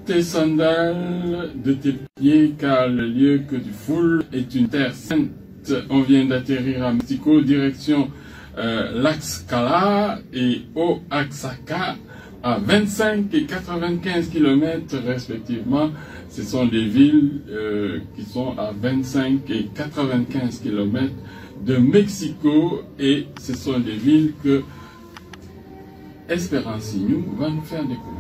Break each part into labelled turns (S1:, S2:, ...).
S1: tes sandales de tes pieds, car le lieu que tu foules est une terre sainte. On vient d'atterrir à Mexico, direction Tlaxcala et Oaxaca, à 25 et 95 km respectivement. Ce sont des villes qui sont à 25 et 95 km de Mexico, et ce sont des villes que Espérance Signou va nous faire découvrir.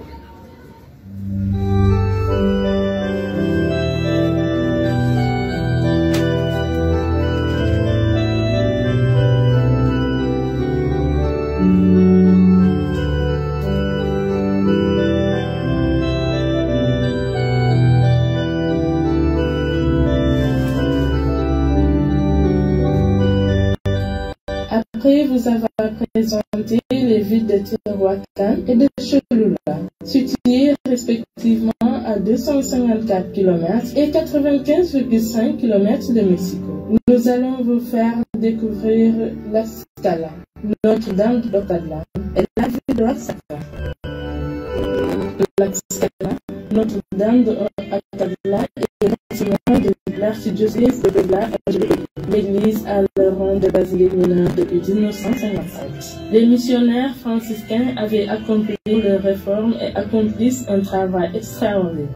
S2: Après vous avoir présenté les villes de Tehuacán et de Cholula, situées respectivement à 254 km et 95,5 km de Mexico, nous allons vous faire découvrir Tlaxcala, Notre-Dame d'Ocotlán et la ville d'Oaxaca. Tlaxcala, Notre-Dame d'Ocotlán est le bâtiment de l'archidiocèse de Puebla, l'église à le rang de basilique mineure depuis 1957. Les missionnaires franciscains avaient accompli leurs réformes et accomplissent un travail extraordinaire.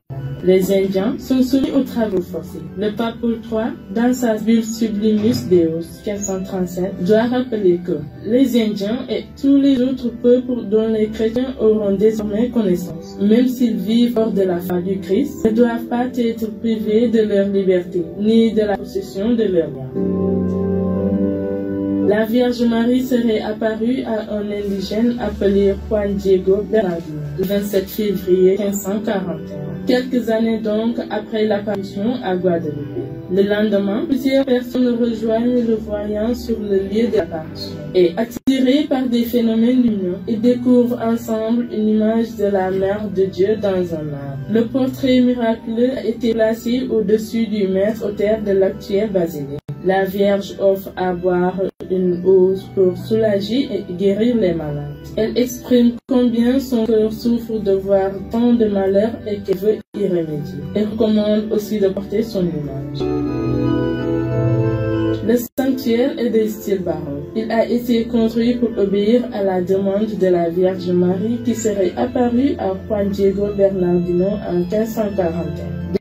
S2: Les Indiens sont soumis aux travaux forcés. Le pape Paul III, dans sa bulle Sublimus Deus 1537, doit rappeler que les Indiens et tous les autres peuples dont les chrétiens auront désormais connaissance, même s'ils vivent hors de la foi du Christ, ne doivent pas être privés de leur liberté, ni de la possession de leur bien. La Vierge Marie serait apparue à un indigène appelé Juan Diego Bernardino le 27 février 1541. Quelques années donc après l'apparition à Guadeloupe. Le lendemain, plusieurs personnes rejoignent le voyant sur le lieu de l'apparition et, attirés par des phénomènes lumineux, ils découvrent ensemble une image de la Mère de Dieu dans un arbre. Le portrait miraculeux a été placé au-dessus du maître-autel de l'actuelle basilique. La Vierge offre à boire une eau pour soulager et guérir les malades. Elle exprime combien son cœur souffre de voir tant de malheurs et qu'elle veut y remédier. Elle recommande aussi de porter son image. Le sanctuaire est de style baroque. Il a été construit pour obéir à la demande de la Vierge Marie qui serait apparue à Juan Diego Bernardino en 1541.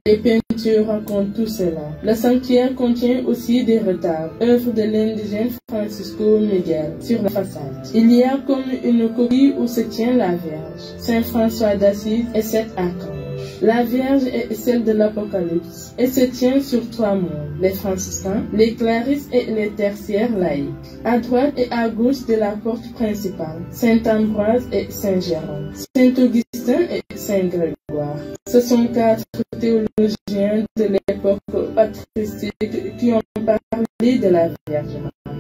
S2: Des peintures racontent tout cela. Le sanctuaire contient aussi des retards, œuvres de l'indigène Francisco Miguel, sur la façade. Il y a comme une coquille où se tient la Vierge, Saint François d'Assise et 7 archanges. La Vierge est celle de l'Apocalypse et se tient sur 3 mondes, les franciscains, les clarisses et les tertiaires laïcs. À droite et à gauche de la porte principale, Saint Ambroise et Saint Jérôme, Saint Augustin et Saint Grégoire. Ce sont 4 théologiens de l'époque patristique qui ont parlé de la Vierge Marie.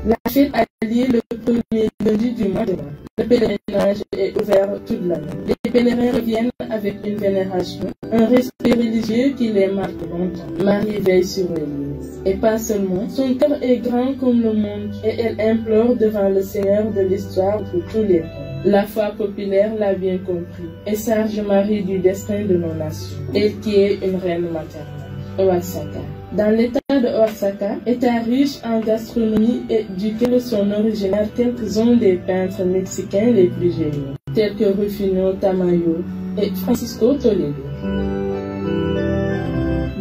S2: La fête a lieu le premier lundi du mois de mai. Le pèlerinage est ouvert toute l'année. Les pèlerins reviennent avec une vénération, un respect religieux qui les marque longtemps. Marie veille sur l'Église. Et pas seulement, son cœur est grand comme le monde et elle implore devant le Seigneur de l'histoire pour tous les temps. La foi populaire l'a bien compris et Sage Marie du destin de nos nations, elle qui est une reine maternelle. Oaxaca. Dans l'état de Oaxaca, état riche en gastronomie et duquel sont originaires quelques-uns des peintres mexicains les plus géniaux, tels que Rufino Tamayo et Francisco Toledo.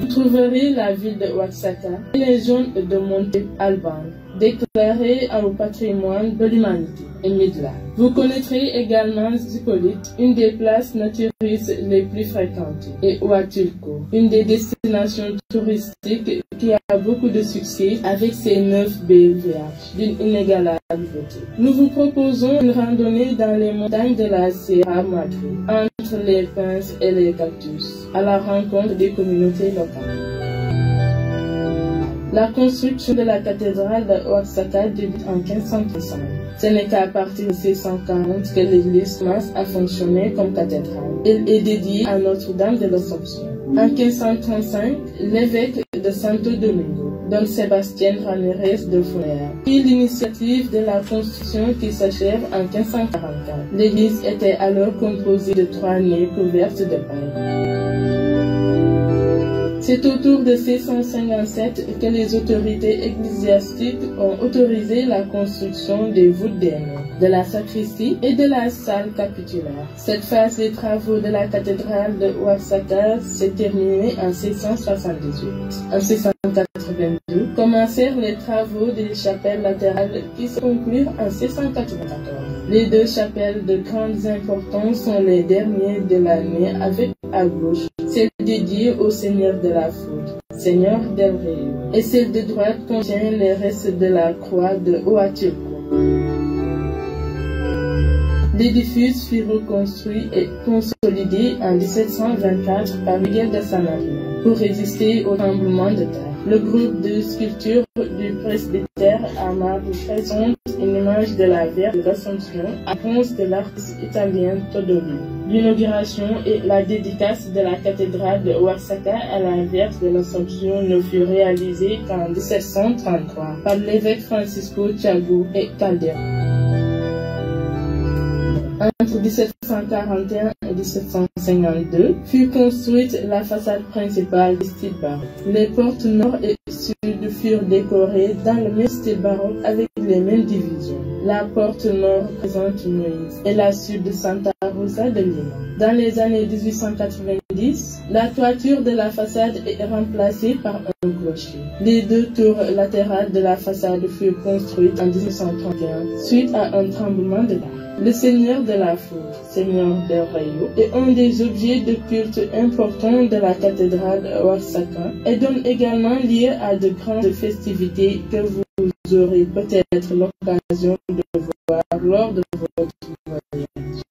S2: Vous trouverez la ville de Oaxaca et les zones de Monte Albán, déclarées au patrimoine de l'humanité, et Midla. Vous connaîtrez également Zipolite, une des places naturistes les plus fréquentées, et Huatulco, une des destinations touristiques qui a beaucoup de succès avec ses 9 belles vierges d'une inégalable beauté. Nous vous proposons une randonnée dans les montagnes de la Sierra Madre, entre les pins et les cactus, à la rencontre des communautés locales. La construction de la cathédrale de Oaxaca débute en 1535. Ce n'est qu'à partir de 1640 que l'église commence à fonctionner comme cathédrale. Elle est dédiée à Notre-Dame de l'Assomption. En 1535, l'évêque de Santo Domingo, Don Sébastien Ramirez de Funer, prit l'initiative de la construction qui s'achève en 1544. L'église était alors composée de 3 nefs couvertes de paille. C'est autour de 1657 que les autorités ecclésiastiques ont autorisé la construction des voûtes des nefs, de la sacristie et de la salle capitulaire. Cette phase des travaux de la cathédrale de Oaxaca s'est terminée en 1678. En 1682, commencèrent les travaux des chapelles latérales qui se conclurent en 1694. Les 2 chapelles de grande importance sont les dernières de l'année avec à gauche celle dédiée au Seigneur de la Foudre, Seigneur del Rio, et celle de droite contient les restes de la croix de Huatulco. L'édifice fut reconstruit et consolidé en 1724 par Miguel de Samaria pour résister au tremblement de terre. Le groupe de sculptures du presbytère à marbre présente une image de la Vierge de l'Assomption à bronze de l'artiste italien Todoli. L'inauguration et la dédicace de la cathédrale de Oaxaca à la Vierge de l'Assomption ne fut réalisée qu'en 1733 par l'évêque Francisco Thiago et Caldera. Entre 1741 et 1752 fut construite la façade principale du style baroque. Les portes nord et sud furent décorées dans le même style baroque avec les mêmes divisions. La porte nord présente Moïse et la sud Santa Rosa de Lima. Dans les années 1890, la toiture de la façade est remplacée par un clocher. Les 2 tours latérales de la façade furent construites en 1931 suite à un tremblement de terre. Le Seigneur de la Foudre, Seigneur del Rio, est un des objets de culte importants de la cathédrale de Oaxaca et donne également lieu à de grandes festivités que vous aurez peut-être l'occasion de voir lors de votre voyage.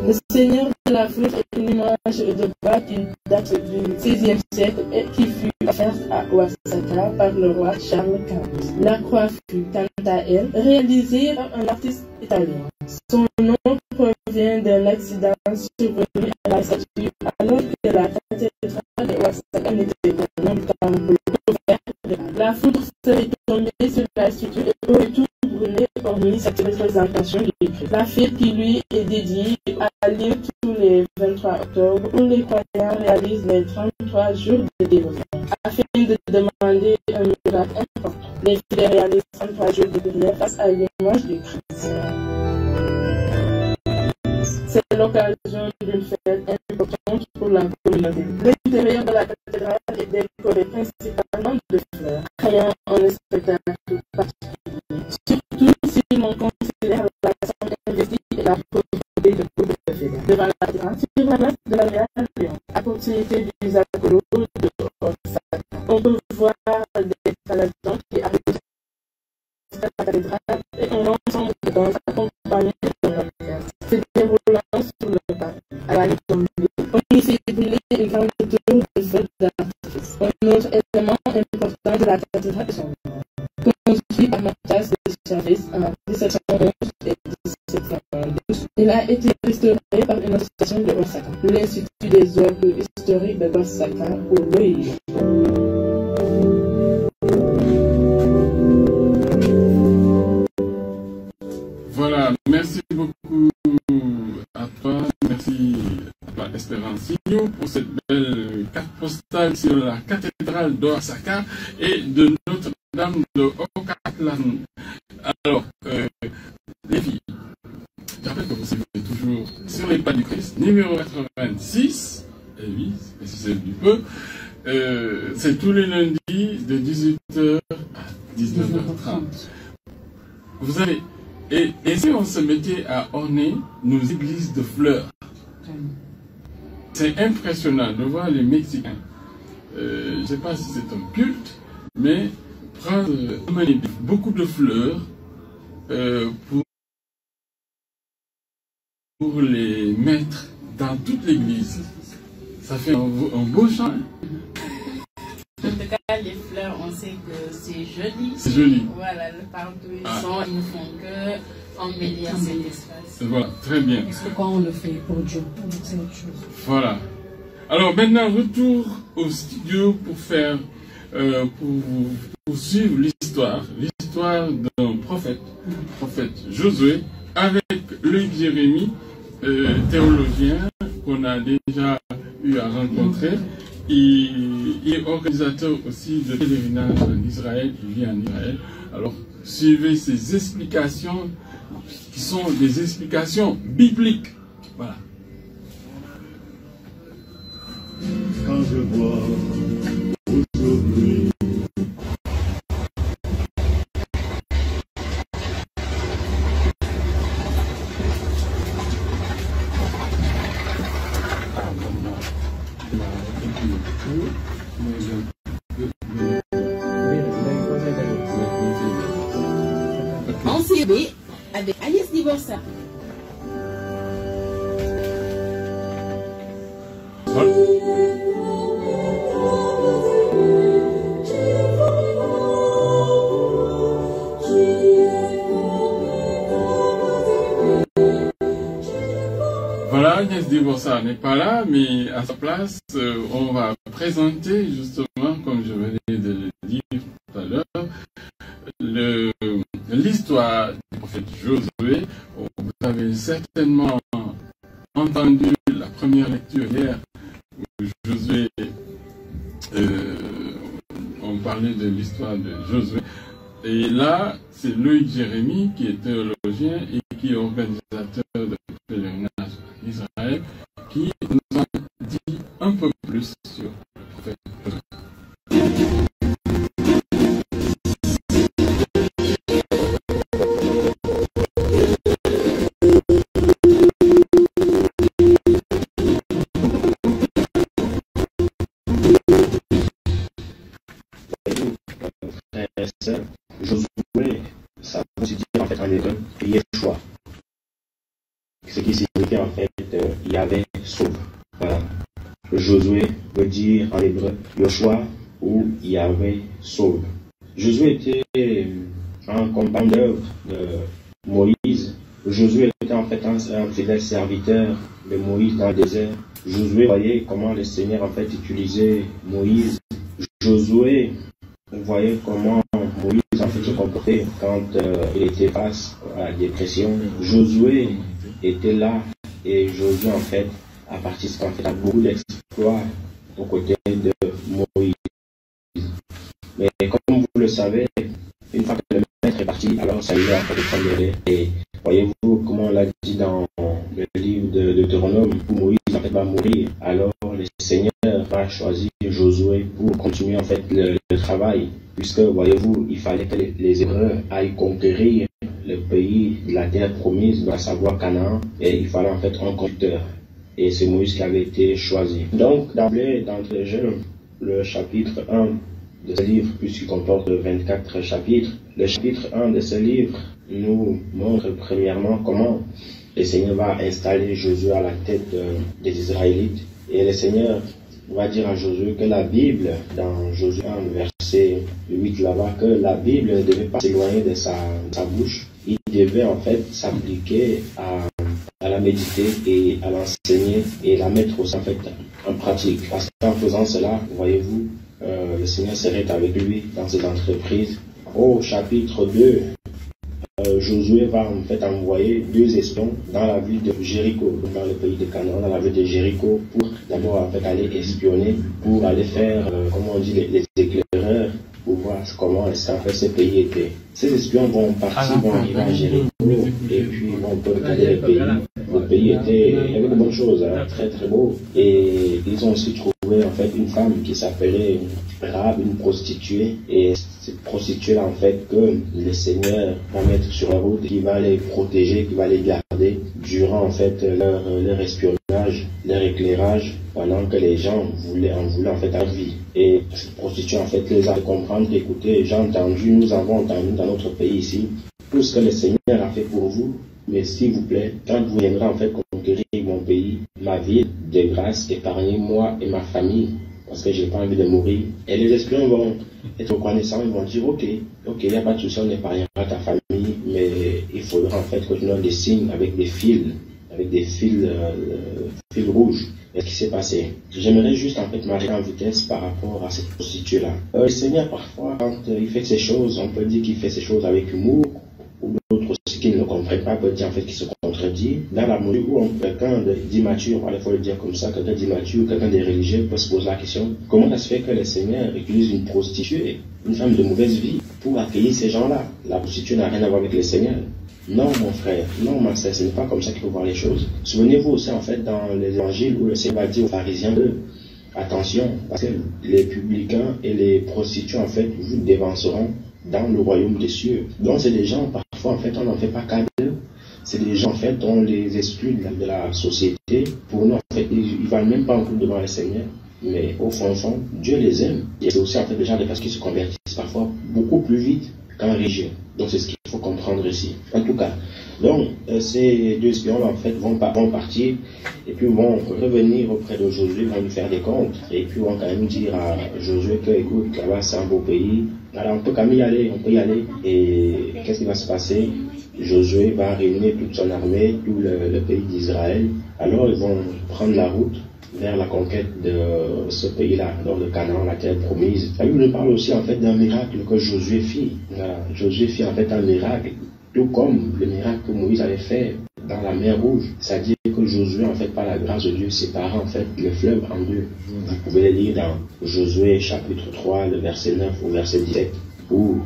S2: Le Seigneur de la Foudre est une image de bois qui date du XVIe siècle et qui fut offerte à Oaxaca par le roi Charles Quint. La croix fut, quant à elle, réalisée par un artiste italien. Son nom provient d'un accident survenu à la statue alors que la cathédrale de Oaxaca n'était qu'un temple ouvert. La foudre serait tombée sur la statue et aurait tout brûlé hormis cette représentation du Christ. La fête qui lui est dédiée a lieu tous les 23 octobre où les croyants réalisent les 33 jours de dévotion afin de demander un miracle important. Les fidèles réalisent 33 jours de prière face à l'image du Christ. C'est l'occasion d'une fête importante pour la communauté. L'intérieur de la cathédrale est décoré principalement de fleurs, créant un spectacle particulier. Surtout si l'on considère la somme investie et la pauvreté de beaucoup de fidèles. Devant la cathédrale, sur la place de la Vierge Lyon, à proximité du Zacolo de Oaxaca, on peut voir des paladins qui arrivent à la cathédrale et un ensemble de danses accompagnées d'un orchestre se déroulant sur le parc. À la nuit tombée, on y fait brûler une grande tour de feux d'artifice. Un autre élément important de la cathédrale est son nom. Construit par Mathias de Chavez en 1711 et 1712, il a été restauré par une association de Oaxaca, l'Institut des œuvres historiques de Oaxaca, ou l'OIJ.
S1: Voilà, merci beaucoup à toi, merci à toi Espérancillo pour cette belle carte postale sur la cathédrale d'Oaxaca et de Notre-Dame de Ocatlan. Alors, les filles, je rappelle que vous suivez toujours sur les pas du Christ, numéro 86, et oui, c'est celle du peu. C'est tous les lundis de 18h à 19h30. Vous avez... Et si on se mettait à orner nos églises de fleurs, c'est impressionnant de voir les Mexicains. Je ne sais pas si c'est un culte, mais prendre beaucoup de fleurs pour les mettre dans toute l'église. Ça fait un beau chant.
S3: En tout cas, les fleurs, on sait que c'est joli.
S1: C'est joli.
S3: Voilà, le partout ils sont, ils ne font que embellir cet espace.
S1: Voilà, très bien.
S4: Parce que quand on le fait pour Dieu, c'est autre chose.
S1: Voilà. Alors maintenant, retour au studio pour faire, pour suivre l'histoire d'un prophète, le prophète Josué, avec Loïc Jérémy, théologien qu'on a déjà eu à rencontrer. Il est organisateur aussi de pèlerinage en Israël, il vit en Israël. Alors, suivez ces explications qui sont des explications bibliques. Voilà.
S4: Quand je vois aujourd'hui
S5: en CB avec Agnès Divorça.
S1: Voilà, Agnès Divorça n'est pas là, mais à sa place, on va présenter justement, comme je venais de le dire tout à l'heure, l'histoire du prophète Josué. Vous avez certainement entendu la première lecture hier où Josué, on parlait de l'histoire de Josué. Et là, c'est Loïc Jérémy qui est théologien et qui est organisateur de pèlerinage en Israël, qui nous en dit un peu plus sur le prophète Josué.
S6: Josué, ça veut dire en fait en hébreu Yeshua. Ce qui signifie en fait Yahvé sauve. Voilà. Josué veut dire en hébreu Yeshua ou Yahvé sauve. Josué était un compagnon d'œuvre de Moïse. Josué était en fait un fidèle serviteur de Moïse dans le désert. Josué voyait comment le Seigneur en fait utilisait Moïse. Josué voyait comment Moïse en fait se comportait quand il était face à la dépression. Josué était là et Josué en fait a participé en fait à beaucoup d'exploits aux côtés de Moïse. Mais comme vous le savez, une fois que le maître est parti, alors ça lui a fait prendre le relais. Et voyez-vous comment on l'a dit dans le livre de Deutéronome, où Moïse en fait va mourir. Alors le Seigneur va choisir Josué pour continuer en fait le travail, puisque voyez-vous, il fallait que les Hébreux aillent conquérir le pays de la terre promise, à savoir Canaan, et il fallait en fait un conducteur. Et c'est Moïse qui avait été choisi. Donc, d'emblée, d'entrée de jeu, le chapitre 1 de ce livre, puisqu'il comporte 24 chapitres, le chapitre 1 de ce livre nous montre premièrement comment le Seigneur va installer Josué à la tête des Israélites. Et le Seigneur va dire à Josué que la Bible, dans Josué 1, verset 8 là-bas, que la Bible ne devait pas s'éloigner de sa bouche. Il devait en fait s'appliquer à la méditer et à l'enseigner et la mettre aussi en fait en pratique. Parce qu'en faisant cela, voyez-vous, le Seigneur serait avec lui dans ses entreprises. Au chapitre 2, Josué va en fait envoyer 2 espions dans la ville de Jéricho, dans le pays de Canaan, dans la ville de Jéricho, pour d'abord en fait aller espionner, pour aller faire, comment on dit, les éclaireurs, pour voir comment en fait ce pays était. Ces espions vont partir, vont arriver à Jéricho, et puis vont regarder le pays. Le pays était, il y avait de bonnes choses, hein, très très beau. Et ils ont aussi trouvé en fait une femme qui s'appelait Rahab, une prostituée. Et cette prostituée-là en fait que le Seigneur va mettre sur la route, qui va les protéger, qui va les garder durant en fait leur espionnage, leur éclairage, pendant que les gens voulaient en fait la vie. Et cette prostituée en fait les a fait comprendre, écoutez, j'ai entendu, nous avons entendu dans notre pays ici tout ce que le Seigneur a fait pour vous. Mais s'il vous plaît, quand vous viendrez en fait conquérir mon pays, ma ville, de grâce, épargnez-moi et ma famille, parce que je n'ai pas envie de mourir. Et les espions vont être reconnaissants, ils vont dire, ok, il n'y a pas de souci, on épargnera ta famille, mais il faudra en fait que tu donnes des signes avec des fils avec des fils rouges. Qu'est-ce qui s'est passé? J'aimerais juste en fait marcher en vitesse par rapport à cette prostituée-là. Le Seigneur, parfois, quand il fait ces choses, on peut dire qu'il fait ces choses avec humour, ou d'autres aussi qui ne le comprennent pas peuvent dire en fait qu'il se contredit. Dans la mesure où quelqu'un d'immature, il faut le dire comme ça, quelqu'un d'immature, quelqu'un de religieux peut se poser la question, comment ça se fait que le Seigneur utilise une prostituée, une femme de mauvaise vie, pour accueillir ces gens-là? La prostituée n'a rien à voir avec le Seigneur. Non, mon frère, non, ma sœur, ce n'est pas comme ça qu'il faut voir les choses. Souvenez-vous aussi, en fait, dans les évangiles où le Seigneur va dire aux pharisiens attention, parce que les publicains et les prostituées, en fait, vous dévanceront dans le royaume des cieux. Donc, c'est des gens, parfois, en fait, on n'en fait pas cas d'eux. C'est des gens, en fait, on les exclut de la société. Pour nous, en fait, ils ne valent même pas en coup devant le Seigneur. Mais au fond, Dieu les aime. Et c'est aussi, en fait, des gens de personnes qui se convertissent parfois beaucoup plus vite qu'un religieux. Donc, c'est ce qu'il faut comprendre ici. En tout cas, donc, ces deux espions, en fait, vont partir et puis vont revenir auprès de Josué, vont lui faire des comptes et puis vont quand même dire à Josué que, écoute, là-bas, c'est un beau pays. Alors, on peut quand même y aller, Et qu'est-ce qui va se passer? Josué va réunir toute son armée, tout le pays d'Israël. Alors, ils vont prendre la route vers la conquête de ce pays-là, dans le Canaan, la terre promise. La Bible nous parle aussi en fait d'un miracle que Josué fit. Voilà. Josué fit en fait un miracle, tout comme le miracle que Moïse avait fait dans la mer Rouge. C'est-à-dire que Josué, en fait, par la grâce de Dieu, sépara en fait le fleuve en deux. Vous pouvez le lire dans Josué chapitre 3, le verset 9 au verset 17, où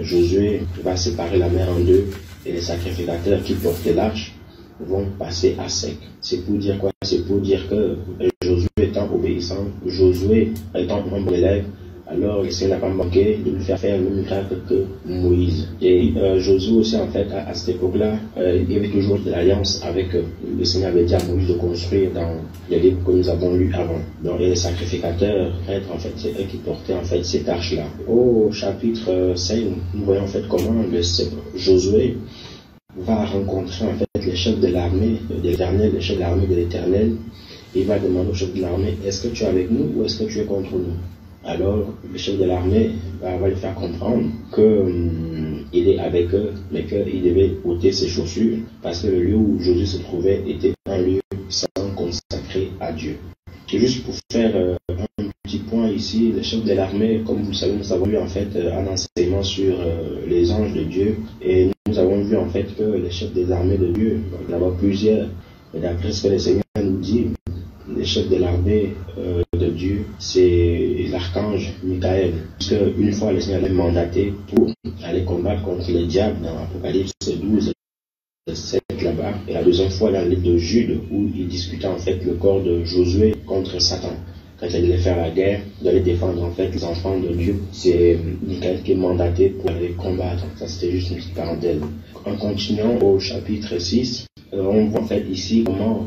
S6: Josué va séparer la mer en deux et les sacrificateurs qui portaient l'arche vont passer à sec. C'est pour dire quoi? C'est pour dire que Josué étant obéissant, Josué étant un bon élève, alors le Seigneur n'a pas manqué de lui faire le miracle que Moïse. Et Josué aussi, en fait, à cette époque-là, il y avait toujours de l'alliance avec le Seigneur avait dit à Moïse de construire dans les livres que nous avons lus avant. Donc, et les sacrificateurs, prêtres, en fait, c'est eux qui portaient en fait cette arche-là. Au chapitre 5, nous voyons en fait comment Josué va rencontrer en fait les chefs de l'armée de l'Éternel, les chefs de l'armée de l'Éternel. Il va demander au chef de l'armée, est-ce que tu es avec nous ou est-ce que tu es contre nous? Alors le chef de l'armée va lui faire comprendre qu'il est avec eux, mais qu'il devait ôter ses chaussures, parce que le lieu où Josué se trouvait était un lieu saint consacré à Dieu. Et juste pour faire un petit point ici, le chef de l'armée, comme vous le savez, nous avons eu en fait un enseignement sur les anges de Dieu, et nous avons vu en fait que les chefs des armées de Dieu, il y en a plusieurs, et d'après ce que le Seigneur nous dit, les chefs de l'armée de Dieu, c'est l'archange Michael. Parce qu'une fois, le Seigneur l'a mandaté pour aller combattre contre le diable dans Apocalypse 12, 7 là-bas. Et la deuxième fois, dans le livre de Jude, où il discutait en fait le corps de Josué contre Satan. Quand il allait faire la guerre, d'aller défendre en fait les enfants de Dieu, c'est Michael qui est mandaté pour aller combattre. Ça, c'était juste une petite parenthèse. En continuant au chapitre 6, on voit en fait ici comment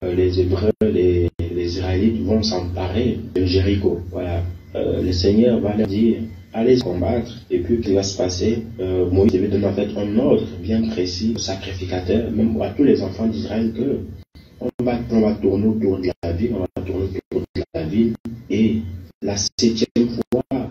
S6: les Hébreux, les Israélites vont s'emparer de Jéricho. Voilà. Le Seigneur va leur dire, allez combattre, et puis qu'est-ce qui va se passer? Moïse devait donner en fait un ordre bien précis aux sacrificateurs, même à tous les enfants d'Israël, que on va tourner autour de la ville, et la 7e fois,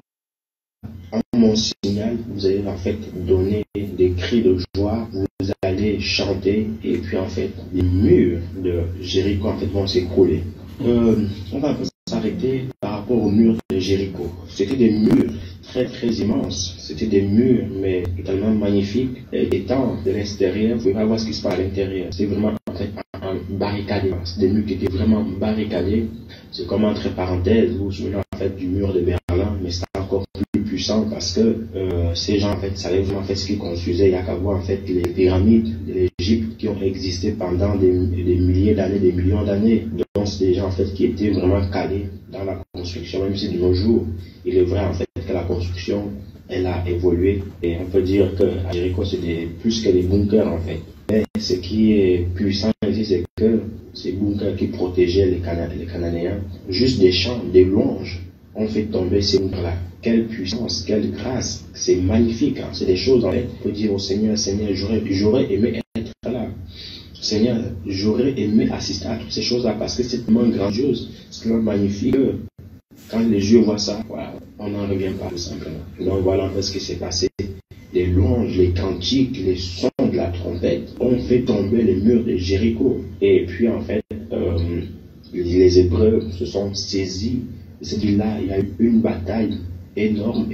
S6: en mon signal, vous allez en fait donner des cris de joie, vous allez chanter, et puis en fait, les murs de Jéricho en fait vont s'écrouler. On va s'arrêter par rapport aux murs de Jéricho. C'était des murs très très immenses. C'était des murs mais totalement magnifiques. Et étant de l'extérieur, vous pouvez pas voir ce qui se passe à l'intérieur. C'était vraiment en fait barricadé. C'est des murs qui étaient vraiment barricadés. C'est comme entre parenthèses, vous vous souvenez en fait du mur de Berlin, mais c'était encore plus puissant parce que ces gens en fait savaient vraiment en fait ce qu'ils construisaient. Il y a qu'à voir en fait les pyramides de l'Égypte qui ont existé pendant des milliers d'années, des millions d'années. Donc c'est des gens en fait qui étaient vraiment calés dans la construction, même si de nos jours, il est vrai en fait que la construction elle a évolué et on peut dire que à Jéricho c'est plus que des bunkers en fait. Mais ce qui est puissant ici, c'est que ces bunkers qui protégeaient les Cananéens, juste des chants, des louanges, ont fait tomber ces bunkers-là. Quelle puissance, quelle grâce, c'est magnifique. Hein. C'est des choses en fait, on peut dire au Seigneur, Seigneur, j'aurais aimé être là. Seigneur, j'aurais aimé assister à toutes ces choses-là parce que c'est tellement grandiose, c'est tellement magnifique. Quand les yeux voient ça, voilà, on n'en revient pas tout simplement. Donc voilà un peu ce qui s'est passé. Les louanges, les cantiques, les sons son de la trompette ont fait tomber les murs de Jéricho. Et puis en fait, les Hébreux se sont saisis. C'est là, il y a eu une bataille énorme.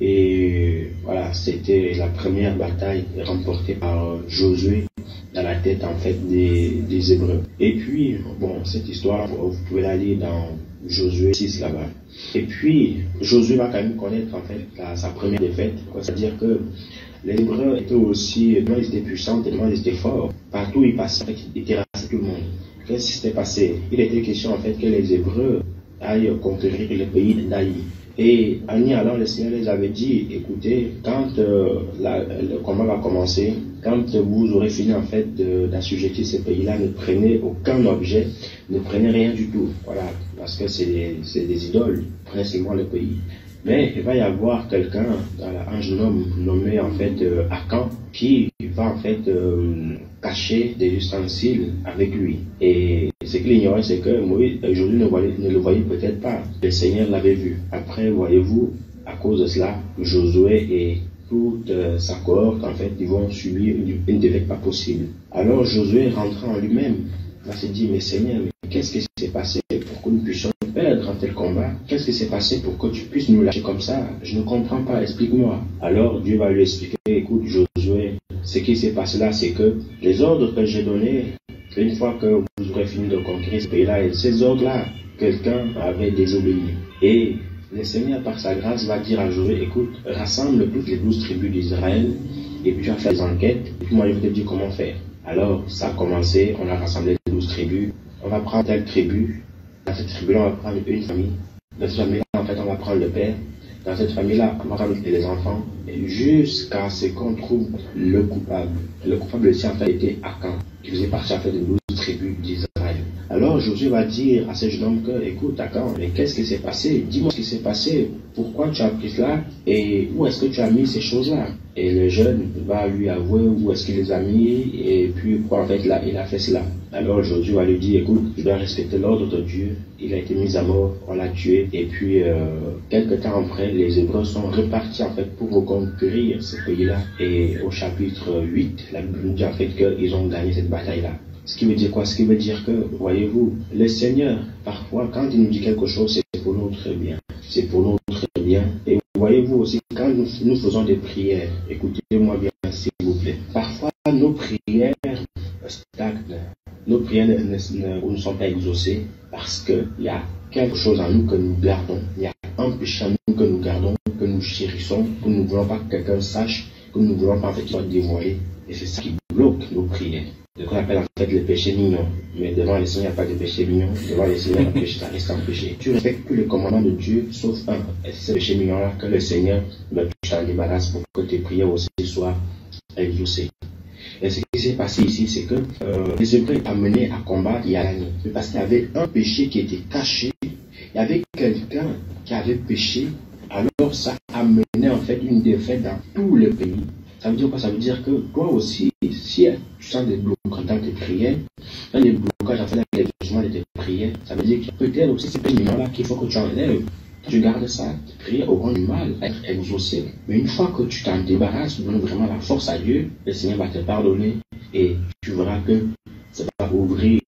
S6: Et voilà, c'était la première bataille remportée par Josué dans la tête en fait des Hébreux. Et puis, bon, cette histoire, vous pouvez la lire dans Josué 6 là-bas. Et puis, Josué va quand même connaître en fait sa première défaite. C'est-à-dire que les Hébreux étaient aussi, tellement ils étaient puissants, tellement ils étaient forts. Partout où ils passaient, en fait, ils terrassaient tout le monde. Qu'est-ce qui s'était passé? Il était question en fait que les Hébreux aillent conquérir le pays d'Aï. Et en y allant, le Seigneur les avait dit, écoutez, quand le combat va commencer, quand vous aurez fini en fait d'assujettir ces pays-là, ne prenez aucun objet, ne prenez rien du tout. Voilà, parce que c'est des idoles, principalement le pays. Mais il va y avoir quelqu'un, un jeune homme nommé en fait Akan, qui va en fait cacher des ustensiles avec lui. Et ce qu'il ignorait, c'est que Moïse, aujourd'hui, ne le voyait peut-être pas. Le Seigneur l'avait vu. Après, voyez-vous, à cause de cela, Josué et toute sa cohorte, en fait, ils vont subir une défaite pas possible. Alors Josué rentra en lui-même. Il va se dire, mais Seigneur, qu'est-ce qui s'est passé pour que nous puissions perdre un tel combat? Qu'est-ce qui s'est passé pour que tu puisses nous lâcher comme ça? Je ne comprends pas, explique-moi. Alors Dieu va lui expliquer, écoute Josué, ce qui s'est passé là, c'est que les ordres que j'ai donnés, une fois que vous aurez fini de conquérir ce pays-là, et ces ordres-là, quelqu'un avait désobéi. Et le Seigneur, par sa grâce, va dire à Josué, écoute, rassemble toutes les 12 tribus d'Israël, et puis tu vas faire des enquêtes, et puis moi je vais te dire comment faire. Alors, ça a commencé, on a rassemblé les 12 tribus, on va prendre telle tribu, dans cette tribu-là, on va prendre une famille, dans cette famille-là, en fait, on va prendre le père, dans cette famille-là, on va prendre les enfants, jusqu'à ce qu'on trouve le coupable. Le coupable ici, en fait, était Akan, qui faisait partie, en fait, de 12 tribus d'Israël. Alors, Josué va dire à ce jeune homme que, écoute, Akan, mais qu'est-ce qui s'est passé? Dis-moi ce qui s'est passé, pourquoi tu as pris cela, et où est-ce que tu as mis ces choses-là? Et le jeune va lui avouer où est-ce qu'il les a mis et puis pourquoi en fait là, il a fait cela. Alors Josué va lui dire, écoute, je dois respecter l'ordre de Dieu. Il a été mis à mort, on l'a tué. Et puis, quelques temps après, les Hébreux sont repartis en fait pour reconquérir ce pays-là. Et au chapitre 8, la Bible nous dit en fait qu'ils ont gagné cette bataille-là. Ce qui veut dire quoi? Ce qui veut dire que, voyez-vous, le Seigneur, parfois, quand il nous dit quelque chose, c'est pour notre bien. C'est pour notre bien. Et voyez-vous aussi, quand nous faisons des prières, écoutez-moi bien s'il vous plaît, parfois nos prières stagnent, nos prières ne sont pas exaucées parce qu'il y a quelque chose en nous que nous gardons, il y a un péché en nous que nous gardons, que nous chérissons, que nous ne voulons pas que quelqu'un sache, que nous ne voulons pas en fait qu'il soit dévoilé, et c'est ça qui bloque nos prières. Ce qu'on appelle en fait le péché mignon. Mais devant les Seigneur, il n'y a pas de péché mignon. Devant les Seigneur, le péché, ça reste un péché. Tu respectes tous les commandements de Dieu, sauf un. Et c'est ce péché mignon-là que le Seigneur, tu t'en débarrasses pour que tes prières aussi soient exaucées. Et ce qui s'est passé ici, c'est que les Hébreux amenés à combattre Yalani. Parce qu'il y avait un péché qui était caché. Il y avait quelqu'un qui avait péché. Alors ça amenait en fait une défaite dans tout le pays. Ça veut dire quoi? Ça veut dire que toi aussi, si tu sens des blocages dans tes prières, dans les blocages en fait dans l'exaucement de tes prières, ça veut dire que peut-être aussi ces péchés-là qu'il faut que tu enlèves. Tu gardes ça, tes prières auront du mal à être exaucées. Mais une fois que tu t'en débarrasses, tu donnes vraiment la force à Dieu, le Seigneur va te pardonner et tu verras que ça va ouvrir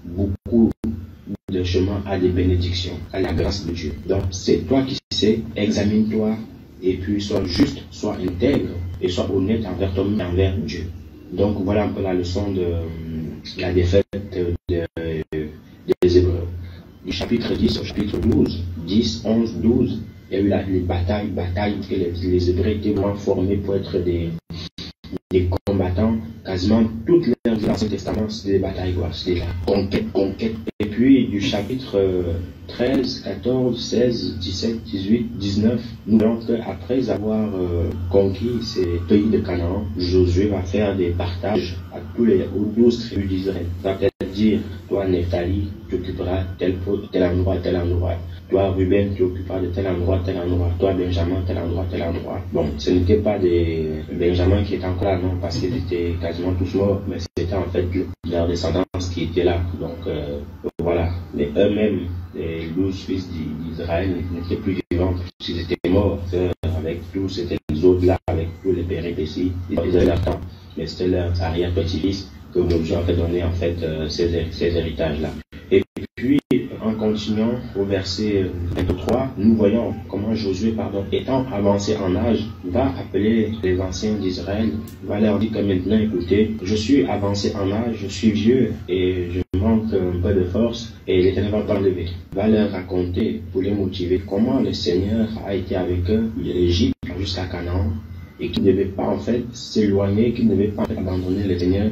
S6: beaucoup de chemins à des bénédictions, à la grâce de Dieu. Donc c'est toi qui sais, examine-toi et puis sois juste, sois intègre et sois honnête envers toi-même et envers Dieu. Donc voilà un peu la leçon de la défaite des Hébreux. Du chapitre 10 au chapitre 12, 10, 11, 12, il y a eu les batailles que les Hébreux étaient vraiment formés pour être des combattants. Quasiment toutes les dans l'Ancien Testament, c'était des batailles, c'était la conquête. Et puis du chapitre 13, 14, 16, 17, 18, 19, nous voyons qu'après avoir conquis ces pays de Canaan, Josué va faire des partages à tous les 12 tribus d'Israël. Il va peut-être dire, toi Nephtali, tu occuperas tel endroit, tel endroit. Toi Ruben, tu occuperas de tel endroit, tel endroit. Toi Benjamin, tel endroit, tel endroit. Bon, ce n'était pas des Benjamin qui étaient encore là, non, parce qu'ils étaient quasiment tous morts, mais c'était en fait leur descendance qui était là. Donc voilà, mais eux-mêmes, les 12 fils d'Israël n'étaient plus vivants, puisqu'ils étaient morts avec tous, c'était les autres là, avec tous les péripéties. Ils avaient leur temps. mais c'était leur arrière-petit-fils que Moïse a fait donner en fait ces héritages-là. Et puis, en continuant au verset 23, nous voyons comment Josué, étant avancé en âge, va appeler les anciens d'Israël, va leur dire que maintenant, écoutez, je suis avancé en âge, je suis vieux et je manque un peu de force et l'Éternel va t'enlever. Va leur raconter, pour les motiver, comment le Seigneur a été avec eux de l'Égypte jusqu'à Canaan et qu'ils ne devaient pas en fait s'éloigner, qu'ils ne devaient pas abandonner le Seigneur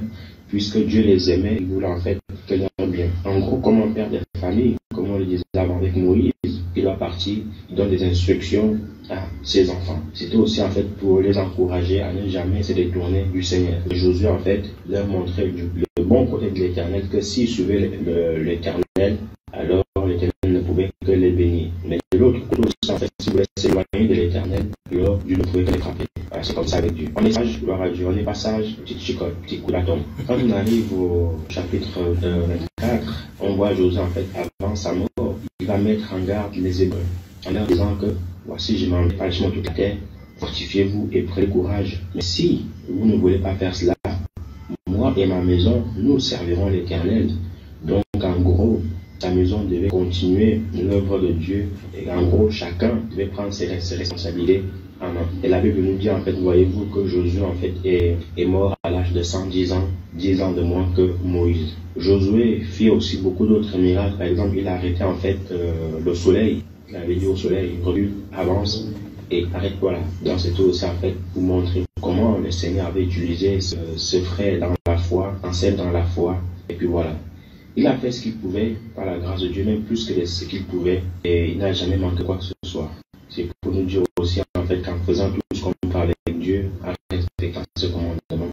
S6: puisque Dieu les aimait, il voulait en fait que leur bien. En gros, comment père de famille, comme on le disait avant avec Moïse, il va partir, il donne des instructions à ses enfants. C'était aussi en fait pour les encourager à ne jamais se détourner du Seigneur. Et Josué en fait leur montrait le bon côté de l'Éternel, que s'ils suivaient l'Éternel, alors l'Éternel ne pouvait que les bénir. Mais de l'autre côté aussi, en fait, si vous voulez s'éloigner de l'Éternel, alors Dieu ne pouvait que les frapper. Voilà, c'est comme ça avec Dieu. On est sage, gloire à Dieu, on est pas sage, petite chicotte, petit coup d'atome. Quand on arrive au chapitre 24, on voit Josué en fait, avant sa mort, il va mettre en garde les Hébreux, en leur disant que, voici, je m'en vais par toute la terre, fortifiez-vous et prenez courage. Mais si vous ne voulez pas faire cela, moi et ma maison, nous servirons l'Éternel. Donc, en gros, sa maison devait continuer l'œuvre de Dieu. Et en gros, chacun devait prendre ses responsabilités en main. Et la Bible nous dit, en fait, voyez-vous que Josué, en fait, est mort à l'âge de 110 ans, 10 ans de moins que Moïse. Josué fit aussi beaucoup d'autres miracles. Par exemple, il a arrêté, en fait, le soleil. Il avait dit au soleil, avance et arrête-toi là. Donc, c'était aussi, en fait, pour montrer comment le Seigneur avait utilisé ce frère dans la foi, ancêtre dans la foi. Et puis voilà. Il a fait ce qu'il pouvait, par la grâce de Dieu, même plus que ce qu'il pouvait, et il n'a jamais manqué quoi que ce soit. C'est pour nous dire aussi, en fait, qu'en faisant tout ce qu'on peut avec Dieu, en respectant ce commandement,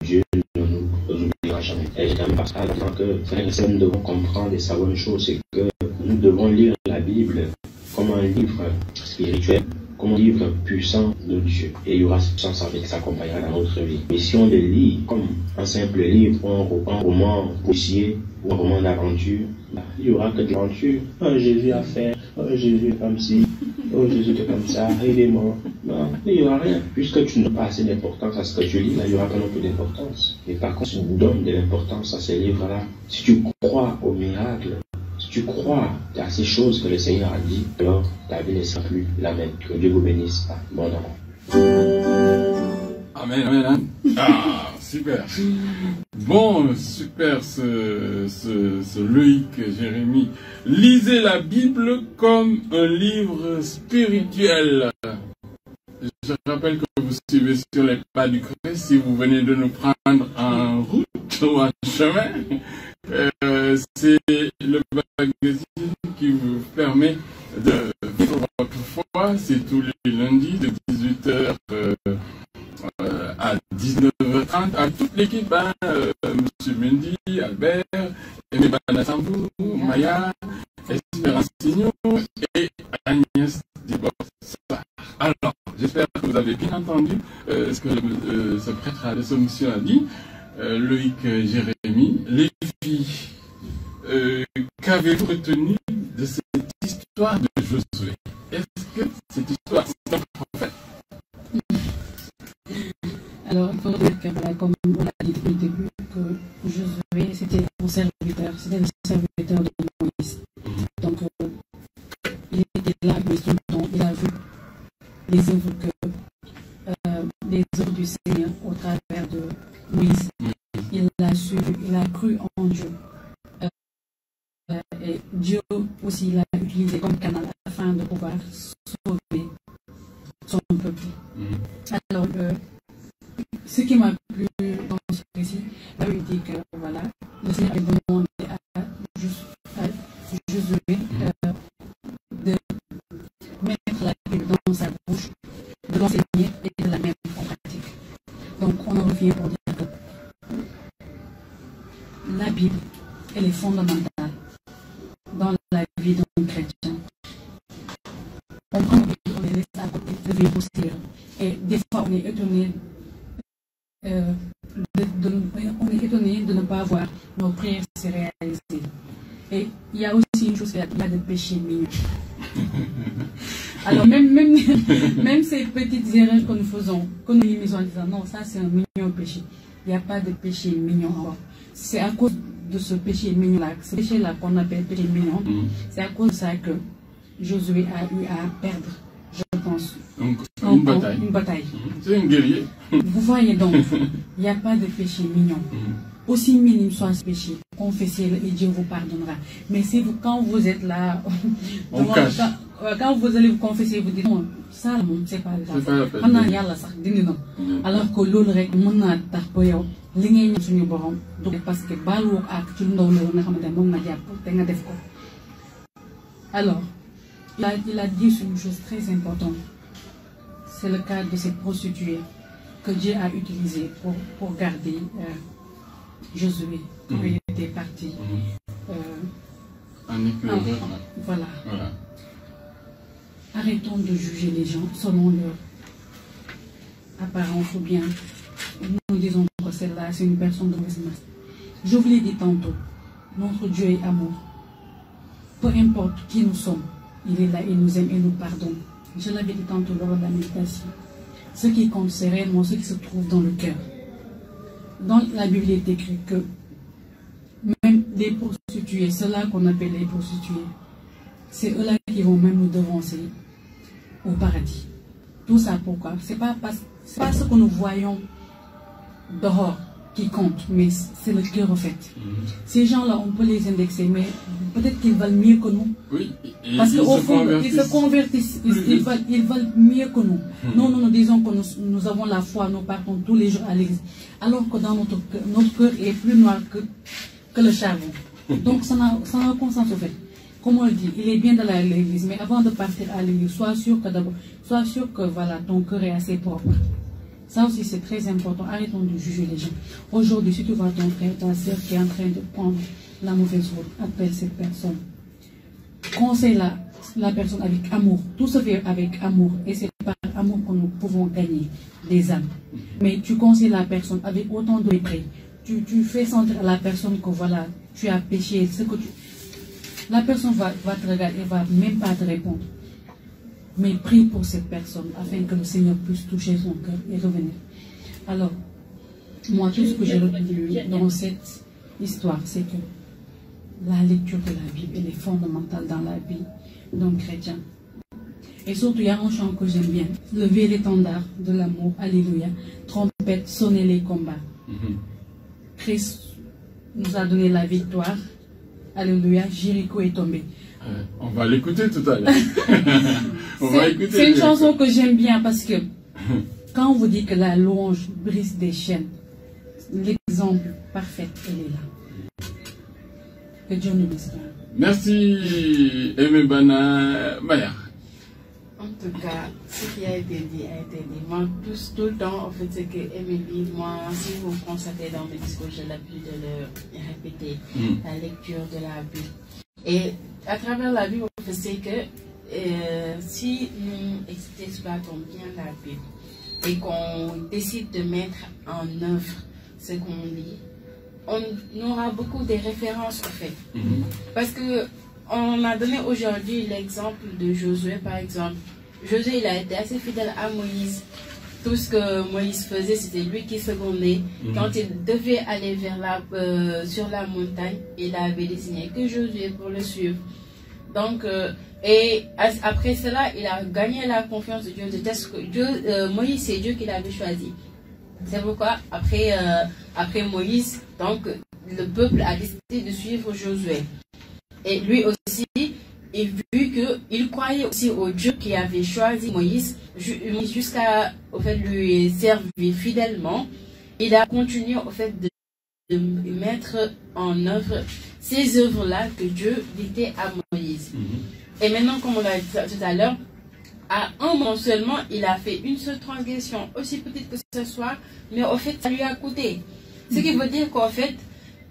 S6: Dieu ne nous oubliera jamais. Et je termine par ça, en disant que, frères et sœurs, nous devons comprendre et savoir une chose, c'est que nous devons lire la Bible comme un livre spirituel, comme un livre puissant de Dieu. Et il y aura cette puissance avec qui s'accompagnera dans notre vie. Mais si on le lit comme un simple livre, un roman policier, ou un roman d'aventure, il n'y aura que de l'aventure. Oh, Jésus a fait, oh, Jésus est comme ci, oh, Jésus est comme ça, il est mort. Non, il n'y aura rien. Puisque tu n'as pas assez d'importance à ce que tu lis, là, il n'y aura pas non plus d'importance. Mais par contre, si tu donnes de l'importance à ces livres-là, si tu crois au miracle, si tu crois à ces choses que le Seigneur a dit, alors ta vie ne sera plus la même. Que Dieu vous bénisse abondamment.
S1: Amen, amen. Ah, super. Bon, super ce Loïc Jérémie. Lisez la Bible comme un livre spirituel. Je rappelle que vous suivez sur les pas du Christ. Si vous venez de nous prendre en route ou en chemin, c'est le magazine qui vous permet de vivre votre foi. C'est tous les lundis de 18h à 19h30 à toute l'équipe, M. Mendy, Albert, Aimé Banasambou, Maya, Espérance Signon et Agnès Dibossa. Alors, j'espère que vous avez bien entendu ce que ce prêtre à l'Assomption a dit, Loïc Jérémie. Les filles, qu'avez-vous retenu de cette histoire de Josué? Est-ce que cette histoire, c'est un prophète?
S7: Alors, il faut dire que, voilà, comme on l'a dit depuis le début, que Josué, c'était mon serviteur, c'était le serviteur de Moïse. Donc, il était là, mais tout le temps, il a vu les œuvres du Seigneur au travers de Moïse. Il a cru en Dieu. Et Dieu aussi l'a utilisé comme canal afin de pouvoir sauver son peuple. Alors, ce qui m'a plu dans ce récit, il dit que voilà, le Seigneur avait demandé à Josué de mettre la Bible dans sa bouche, de l'enseigner et de la mettre en pratique. Donc on en revient pour dire que la Bible, elle est fondamentale dans la vie d'un chrétien. On prend la Bible, on les laisse à côté de vivre aussi. Et des fois on est étonné. On est étonné de ne pas voir nos prières se réaliser. Et il y a aussi une chose, il y a des péchés mignons. Alors même ces petites erreurs que nous faisons, que nous limisons en disant non, ça c'est un mignon au péché. Il n'y a pas de péché mignon. C'est à cause de ce péché mignon-là, ce péché-là qu'on appelle péché mignon, c'est à cause de ça que Josué a eu à perdre, je pense,
S1: une bataille.
S7: Une bataille.
S1: C'est un guerrier.
S7: Vous voyez donc, il n'y a pas de péché mignon. Aussi minime soit ce péché, confessez-le et Dieu vous pardonnera. Mais si vous, quand vous êtes là, quand vous allez vous confesser, vous dites non, ça, c'est pas grave. Alors que l'autre rek mën naa tax ba yow li ngay ñaan suñu borom du parce que baalu ak ci ndaw la nga xamante ne moom nga jàpp te nga def ko. Alors, il a dit une chose très importante. C'est le cas de cette prostituée que Dieu a utilisé pour garder Josué quand il était parti.
S1: En éclaireur.
S7: Voilà. Arrêtons de juger les gens selon leur apparence ou bien nous disons que celle-là c'est une personne de mauvaise masse. Je vous l'ai dit tantôt, notre Dieu est amour. Peu importe qui nous sommes, il est là, il nous aime et nous pardonne. Je l'avais dit tantôt lors de la méditation. Ce qui compte, c'est réellement ce qui se trouve dans le cœur. Dans la Bible, il est écrit que même les prostituées, ceux-là qu'on appelle les prostituées, c'est eux-là qui vont même nous devancer au paradis. Tout ça pourquoi? C'est pas ce que nous voyons dehors qui compte, mais c'est le cœur en fait. Ces gens-là, on peut les indexer, mais peut-être qu'ils valent mieux que nous.
S1: Oui,
S7: parce qu'au fond, ils se convertissent, ils valent mieux que nous. Nous disons que nous avons la foi, nous partons tous les jours à l'église, alors que dans notre cœur est plus noir que le charbon. Donc ça n'a aucun sens au fait. Comme on le dit, il est bien d'aller à l'église, mais avant de partir à l'église, sois sûr que voilà, ton cœur est assez propre. Ça aussi, c'est très important. Arrêtons de juger les gens. Aujourd'hui, si tu vois ton frère, ta soeur qui est en train de prendre la mauvaise route, appelle cette personne. Conseille la personne avec amour. Tout se fait avec amour. Et c'est par amour que nous pouvons gagner des âmes. Mais tu conseilles la personne avec autant de mépris. Tu fais sentir à la personne que voilà, tu as péché. La personne va te regarder et va même pas te répondre. Mais prie pour cette personne afin que le Seigneur puisse toucher son cœur et revenir. Alors, moi, tout ce que j'ai retenu dans cette histoire, c'est que la lecture de la Bible, elle est fondamentale dans la vie d'un chrétien. Et surtout, il y a un chant que j'aime bien. Levez l'étendard de l'amour, alléluia. Trompette, sonnez les combats. Christ nous a donné la victoire. Alléluia, Jéricho est tombé.
S1: On va l'écouter tout à l'heure.
S7: C'est une chanson que j'aime bien parce que quand on vous dit que la louange brise des chaînes, l'exemple parfait, elle est là. Que Dieu nous bénisse.
S1: Merci, Aimé Bana Maya.
S3: En tout cas, ce qui a été dit a été dit. Moi, tout le temps, en fait, c'est que Aimé dit, moi, si vous constatez dans mes discours, j'ai l'habitude de le répéter, la lecture de la Bible. Et à travers la Bible, on sait que si nous exploitons bien la Bible et qu'on décide de mettre en œuvre ce qu'on lit, on aura beaucoup de références en fait. Parce que on a donné aujourd'hui l'exemple de Josué par exemple. Josué, il a été assez fidèle à Moïse. Tout ce que Moïse faisait, c'était lui qui secondait. Quand il devait aller sur la montagne, il avait désigné que Josué pour le suivre. Donc, et après cela, il a gagné la confiance de Dieu. Moïse, c'est Dieu qui l'avait choisi. C'est pourquoi, après Moïse, donc, le peuple a décidé de suivre Josué. Et lui aussi, et vu qu'il croyait aussi au Dieu qui avait choisi Moïse, jusqu'à lui servir fidèlement, il a continué au fait de mettre en œuvre ces œuvres-là que Dieu dictait à Moïse. Et maintenant, comme on l'a dit tout à l'heure, à un moment seulement, il a fait une seule transgression, aussi petite que ce soit, mais au fait, ça lui a coûté. Ce qui veut dire qu'en fait,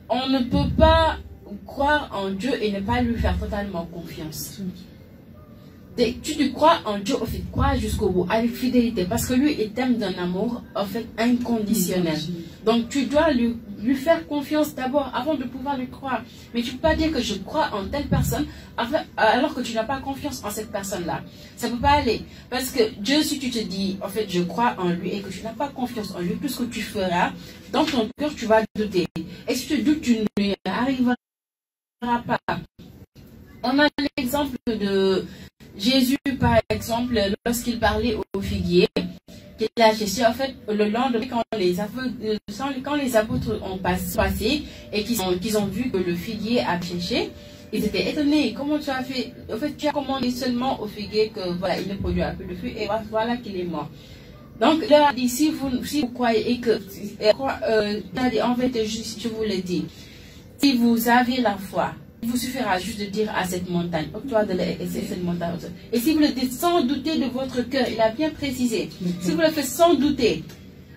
S3: on ne peut pas croire en Dieu et ne pas lui faire totalement confiance. Tu crois en Dieu, en fait, crois jusqu'au bout, avec fidélité, parce que lui, il t'aime d'un amour, en fait, inconditionnel. Donc, tu dois lui lui faire confiance d'abord avant de pouvoir lui croire. Mais tu ne peux pas dire que je crois en telle personne alors que tu n'as pas confiance en cette personne-là. Ça ne peut pas aller. Parce que Dieu, si tu te dis, en fait, je crois en lui et que tu n'as pas confiance en lui, tout ce que tu feras, dans ton cœur, tu vas douter. Et si tu doutes, tu n'y arriveras pas. On a l'exemple de Jésus, par exemple, lorsqu'il parlait au figuier, qu'il a cherché, en fait, le lendemain, quand les apôtres ont passé et qu'ils ont vu que le figuier a séché, ils étaient étonnés. Comment tu as fait? En fait, tu as commandé seulement au figuier que voilà, il ne produit un peu de fruits et voilà qu'il est mort. Donc, il a dit, si vous croyez que, en fait, je vous le dis, si vous avez la foi, il vous suffira juste de dire à cette montagne, octroie de cette montagne. Et si vous le dites sans douter de votre cœur, il a bien précisé. Si vous le faites sans douter,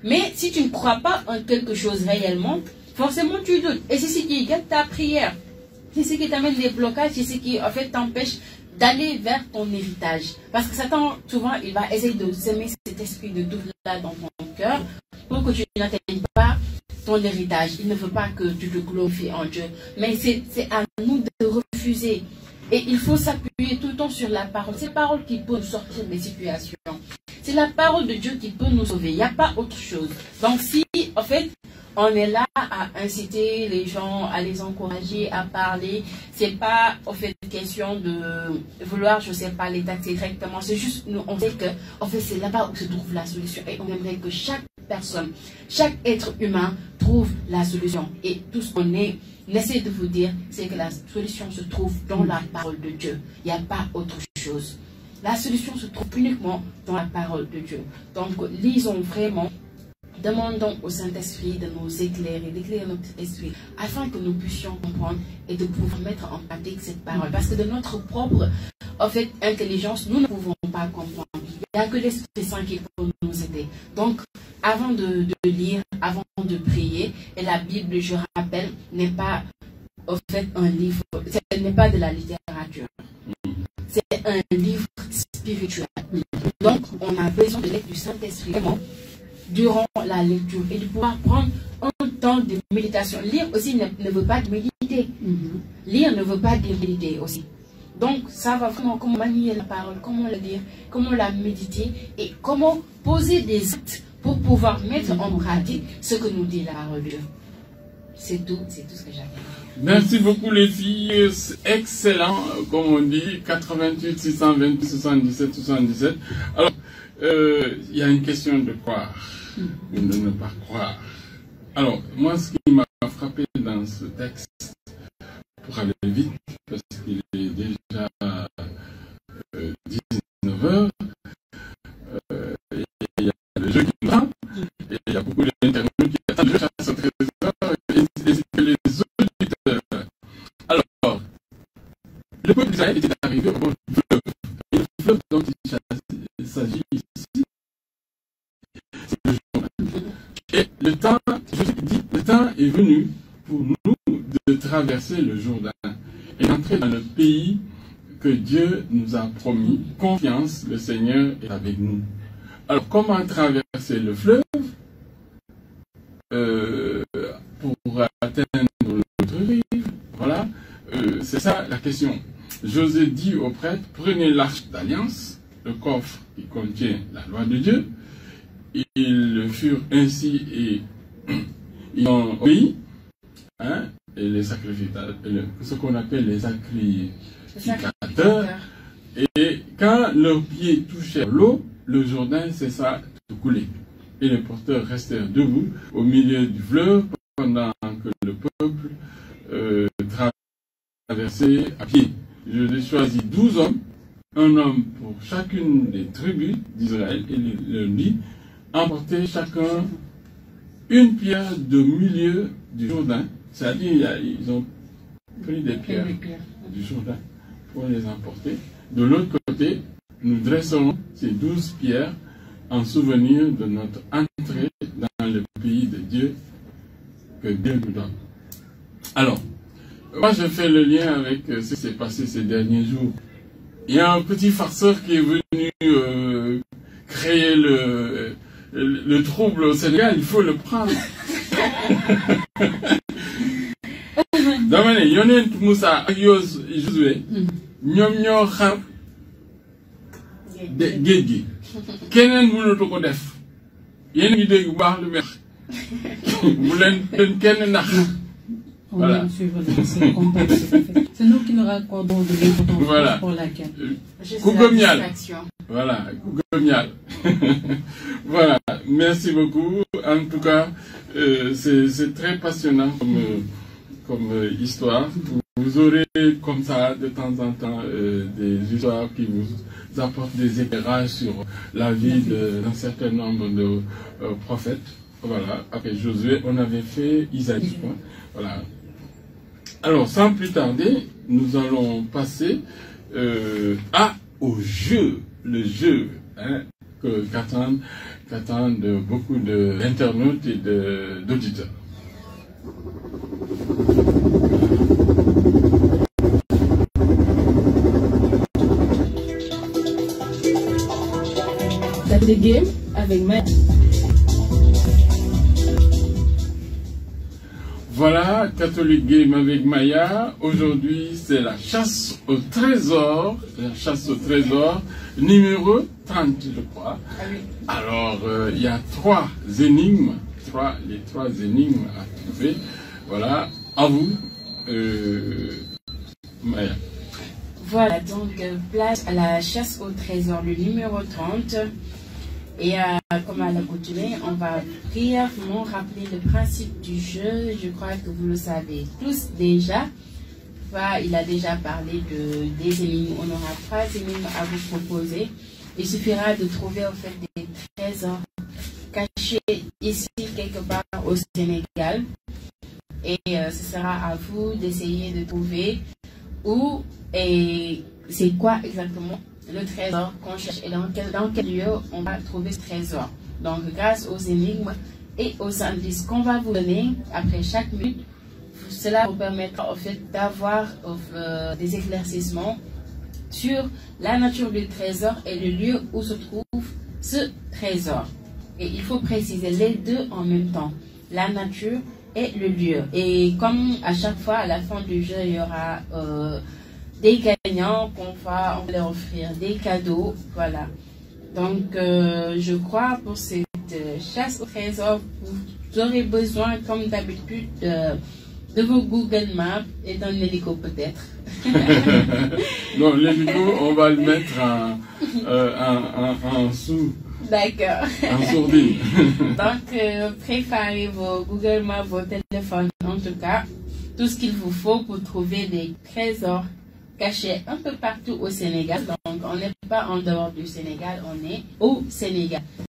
S3: mais si tu ne crois pas en quelque chose réellement, forcément tu doutes. Et c'est ce qui gâte ta prière. C'est ce qui t'amène des blocages, c'est ce qui en fait t'empêche d'aller vers ton héritage. Parce que Satan, souvent, il va essayer de semer cet esprit de doute là dans ton cœur pour que tu n'atteignes pas ton héritage. Il ne veut pas que tu te glorifies en Dieu. Mais c'est à nous de refuser. Et il faut s'appuyer tout le temps sur la parole. C'est la parole qui peut nous sortir des situations. C'est la parole de Dieu qui peut nous sauver. Il n'y a pas autre chose. Donc si, en fait, on est là à inciter les gens, à les encourager, à parler, c'est pas, en fait, question de vouloir, je sais pas, les taxer directement. C'est juste, nous, on sait que, en fait, c'est là-bas où se trouve la solution. Et on aimerait que chaque personne, chaque être humain trouve la solution. Et tout ce qu'on essaie de vous dire, c'est que la solution se trouve dans la parole de Dieu. Il n'y a pas autre chose. La solution se trouve uniquement dans la parole de Dieu. Donc, lisons vraiment, demandons au Saint-Esprit de nous éclairer, d'éclairer notre esprit, afin que nous puissions comprendre et de pouvoir mettre en pratique cette parole. Parce que de notre propre, en fait, intelligence, nous ne pouvons pas comprendre. Il n'y a que l'Esprit Saint qui peut nous aider. Donc, avant de lire, avant de prier, et la Bible, je rappelle, n'est pas, en fait, un livre, ce n'est pas de la littérature. C'est un livre spirituel. Donc, on a besoin de l'aide du Saint-Esprit durant la lecture et de pouvoir prendre un temps de méditation. Lire aussi ne veut pas méditer. Lire ne veut pas dire méditer aussi. Donc, ça va vraiment comment manier la parole, comment la lire, comment la méditer et comment poser des actes pour pouvoir mettre en pratique ce que nous dit la parole de Dieu. C'est tout ce que j'avais.
S1: Merci beaucoup les filles, excellent, comme on dit, 88 628 77 77. Alors, il y a une question de croire ou de ne pas croire. Alors, moi, ce qui m'a frappé dans ce texte, pour aller vite, parce qu'il est déjà 19 h, il y a le jeu qui nous prend, et il y a beaucoup d'internautes qui attendent juste à ce trésor, et que les auditeurs. Alors, le peuple d'Israël était arrivé au fleuve. Et le fleuve dont il s'agit ici, c'est le Jourdain. Et le temps, je dis, le temps est venu pour nous de traverser le Jourdain et d'entrer dans le pays que Dieu nous a promis. Confiance, le Seigneur est avec nous. Alors, comment traverser le fleuve pour atteindre l'autre rive? Voilà, c'est ça la question. Josué dit aux prêtres, prenez l'arche d'alliance, le coffre qui contient la loi de Dieu. Ils furent ainsi et ils ont obéi, hein, et les sacrificateurs, ce qu'on appelle les sacrificateurs. Et quand leurs pieds touchaient l'eau, le Jourdain cessa de couler. Et les porteurs restèrent debout au milieu du fleuve pendant que le peuple traversait à pied. Je choisi 12 hommes, un homme pour chacune des tribus d'Israël, et leur dit, emportez chacun une pierre de milieu du Jourdain, c'est-à-dire ils ont pris des pierres du Jourdain pour les emporter. De l'autre côté, nous dresserons ces 12 pierres en souvenir de notre entrée dans le pays de Dieu que Dieu nous donne. Alors, moi je fais le lien avec ce qui s'est passé ces derniers jours. Il y a un petit farceur qui est venu créer le trouble au Sénégal, il faut le prendre. dama ne yonent Moussa ak Josué ñoom ñoo xar géej gi keneen mënatu ko def yéen ngi dégg bu baax lu mel bu leen kenn nax. Voilà.
S7: C'est nous qui nous raccordons de l'importance
S1: voilà.
S7: Pour laquelle.
S1: Voilà, voilà, merci beaucoup. En tout cas, c'est très passionnant comme histoire. Vous aurez comme ça de temps en temps des histoires qui vous apportent des éclairages sur la vie d'un certain nombre de prophètes. Voilà, avec Josué, on avait fait Isaïe. Voilà. Alors, sans plus tarder, nous allons passer au jeu, le jeu qu'attendent beaucoup d'internautes et d'auditeurs.
S2: Catholic Game avec Maya.
S1: Voilà, Catholic Game avec Maya. Aujourd'hui, c'est la chasse au trésor. La chasse au trésor, numéro 30, je crois.
S3: Ah oui.
S1: Alors, il y a trois énigmes. Les trois énigmes à trouver. Voilà, à vous, Maya.
S3: Voilà, donc place à la chasse au trésor, le numéro 30. Et comme à l'accoutumée, on va brièvement rappeler le principe du jeu. Je crois que vous le savez tous déjà. Il a déjà parlé des énigmes. On aura 3 énigmes à vous proposer. Il suffira de trouver en fait des trésors cachés ici quelque part au Sénégal. Et ce sera à vous d'essayer de trouver où et c'est quoi exactement le trésor qu'on cherche et dans quel lieu on va trouver ce trésor. Donc grâce aux énigmes et aux indices qu'on va vous donner après chaque minute, cela vous permettra en fait d'avoir des éclaircissements sur la nature du trésor et le lieu où se trouve ce trésor. Et il faut préciser les deux en même temps, la nature et le lieu. Et comme à chaque fois à la fin du jeu il y aura des gagnants qu'on va leur offrir des cadeaux, voilà. Donc je crois pour cette chasse au trésor vous aurez besoin comme d'habitude de vos Google Maps et d'un hélico peut-être.
S1: Non, l'hélico on va le mettre en sous.
S3: D'accord.
S1: En sourdine.
S3: Donc préparez vos Google Maps, vos téléphones, en tout cas tout ce qu'il vous faut pour trouver des trésors cachés un peu partout au Sénégal. Donc on n'est pas en dehors du Sénégal, on est au Sénégal.